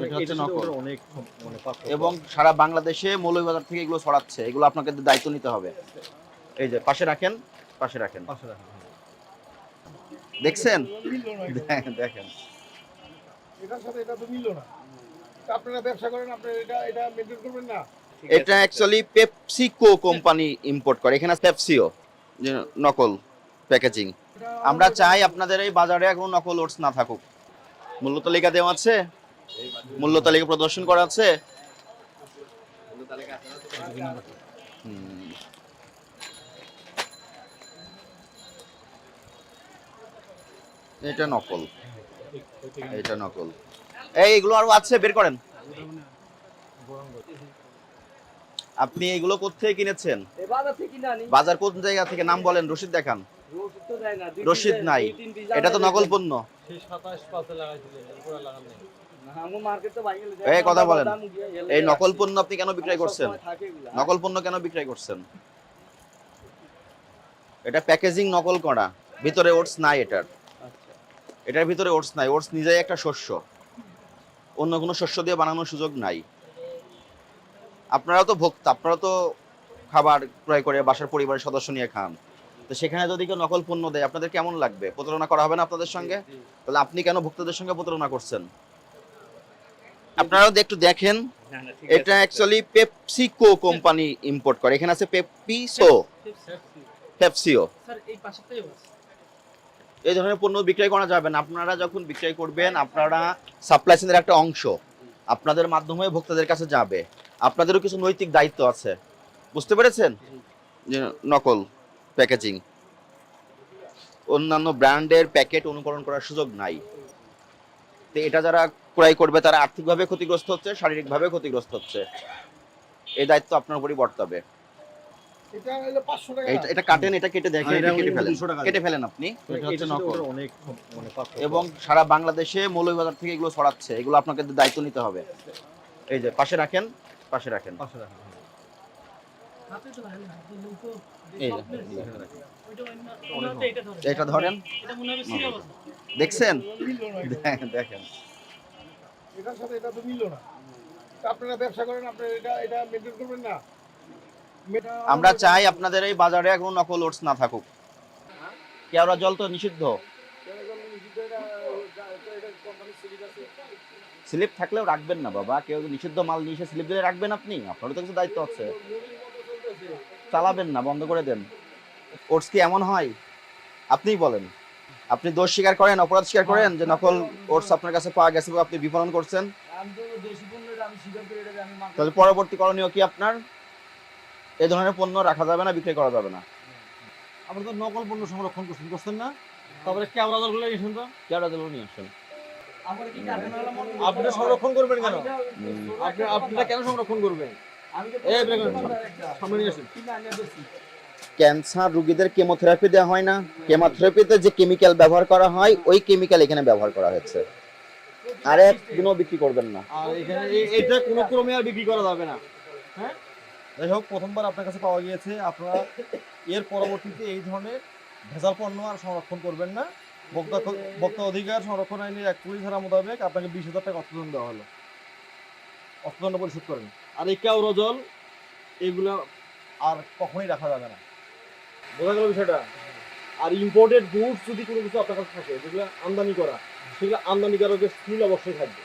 এটা হচ্ছে নকল এবং সারা বাংলাদেশে মৌলভীবাজার থেকে এগুলো ছড়াচ্ছে, এগুলো আপনাকে দায়িত্ব নিতে হবে। এই যে পাশে রাখেন, পাশে রাখেন, দেখছেন? দেখেন এটার সাথে এটা তো মিললো না। আপনারা ব্যবসা করেন, আপনারা এটা মেনটেন করবেন না। এটা অ্যাকচুয়ালি পেপসিকো কোম্পানি ইম্পোর্ট করে, এখানে পেপসিও যে নকল প্যাকেজিং। আমরা চাই আপনাদের এই বাজারে কোনো নকল ওটস না থাকুক। মূল্য তালিকা দেওয়া আছে, মূল্য তালিকা প্রদর্শন করা আছে। এটা নকল, এটা নকল। এইগুলো আরো আছে, বের করেন। আপনি এগুলো কোথায় কিনেছেন? বাজার কোন জায়গা থেকে? নাম বলেন, রসিদ দেখান। রসিদ নাই, এটা তো নকল পণ্য। এই কথা বলেন, এই নকল পণ্য আপনি কেন বিক্রয় করছেন? নকল পণ্য কেন বিক্রয় করছেন? এটা প্যাকেজিং নকল করা, ভিতরে ওটস নাই। এটার ভিতরে ওটস নাই। ওটস নিজেই একটা শস্য, অন্য কোনো শস্য দিয়ে বানানোর সুযোগ নাই। আপনারাও তো ভোক্তা, আপনারা তো খাবার ক্রয় করে বাসার পরিবারের সদস্য নিয়ে খান, তো সেখানে যদি কেউ নকল পণ্য দেয় আপনাদের কেমন লাগবে? প্রতারণা করা হবে না আপনাদের সঙ্গে? তাহলে আপনি কেন ভোক্তাদের সঙ্গে প্রতারণা করছেন? আপনারাও একটু দেখেন, এটা অ্যাকচুয়ালি পেপসিকো কোম্পানি ইম্পোর্ট করে, এখানে আছে পেপসিও। এই ধরনের পণ্য বিক্রয় করা যাবে না। আপনারা যখন বিক্রয় করবেন, আপনারা সাপ্লাই চেইনের একটা অংশ, আপনাদের মাধ্যমে ভোক্তাদের কাছে যাবে। আপনাদেরও কিছু নৈতিক দায়িত্ব আছে, বুঝতে পেরেছেন? যে নকল প্যাকেজিং, অন্যান্য ব্র্যান্ডের প্যাকেট অনুকরণ করার সুযোগ নাই। তো এটা যারা ক্রয় করবে তারা আর্থিকভাবে ক্ষতিগ্রস্ত হচ্ছে, শারীরিকভাবে ক্ষতিগ্রস্ত হচ্ছে। এই দায়িত্ব আপনার উপরই বর্তাবে। এটা হলো 500 টাকা। এটা কাটেন, এটা কেটে দেখেন, এটা কেটে ফেলেন আপনি। এটা হচ্ছে নকল এবং সারা বাংলাদেশে মৌলভীবাজার থেকে এগুলো ছড়াচ্ছে, এগুলো আপনাকে দায়িত্ব নিতে হবে। এই যে পাশে রাখেন, পাশে রাখেন। এটা ধরেন, দেখছেন? দেখেন এটার সাথে এটা তো মিললো না। আপনারা ব্যবসা করেন, আপনারা এটা মেনটেন করবেন না। আমরা চাই আপনাদের এই বাজারে কোনো নকল ওটস না থাকুক। কেওড়া জল তো নিষিদ্ধ। স্লিপ থাকলেও রাখবেন না বাবা, কেউ নিষিদ্ধ মাল নিয়ে এসে স্লিপ দিলে রাখবেন আপনি? আপনারও তো কিছু দায়িত্ব আছে। চালাবেন না, বন্ধ করে দেন। ওটস কি এমন হয়? আপনিই বলেন। আপনি দোষ স্বীকার করেন, অপরাধ স্বীকার করেন যে নকল ওটস আপনার কাছে পাওয়া গেছে বা আপনি বিপণন করছেন। তাহলে পরবর্তী করণীয় কি আপনার? এই ধরনের পণ্য রাখা যাবে না, বিক্রি করা যাবে না। আপনারা তো নকল পণ্য সংরক্ষণ করছেন না? তারপরে কেওড়া জলগুলো নিয়ে আসেন তো। কেওড়া জল নিয়ে আসেন। আপনি সংরক্ষণ করবেন কেন? আপনারা কেন সংরক্ষণ করবেন? সামনে নিয়ে আসেন। ক্যান্সার রোগীদের কেমোথেরাপি দেওয়া হয় না? কেমোথেরাপিতে যে কেমিক্যাল ব্যবহার করা হয় ওই কেমিক্যাল এখানে ব্যবহার করা হয়েছে। আর একদিনও বিক্রি করবেন না। আর এখানে এটা কোনো ক্রমে আর বিক্রি করা যাবে না। হ্যাঁ, যাই হোক, প্রথমবার আপনার কাছে পাওয়া গিয়েছে। আপনারা এর পরবর্তীতে এই ধরনের ভেজাল পণ্য আর সংরক্ষণ করবেন না। ভোক্তা অধিকার সংরক্ষণ আইনের 41 ধারা মোতাবেক আপনাকে 20,000 টাকা অর্থদণ্ড দেওয়া হলো। অর্থদণ্ড পরিশোধ করেন। আর এই কেওড়া জল এগুলো আর কখনোই রাখা যাবে না। বোঝা গেল বিষয়টা? আর ইম্পোর্টেড গুডস যদি কোনো কিছু আপনার কাছে থাকে যেগুলো আমদানি করা, সেগুলো আমদানিকারকের সিল অবশ্যই থাকবে।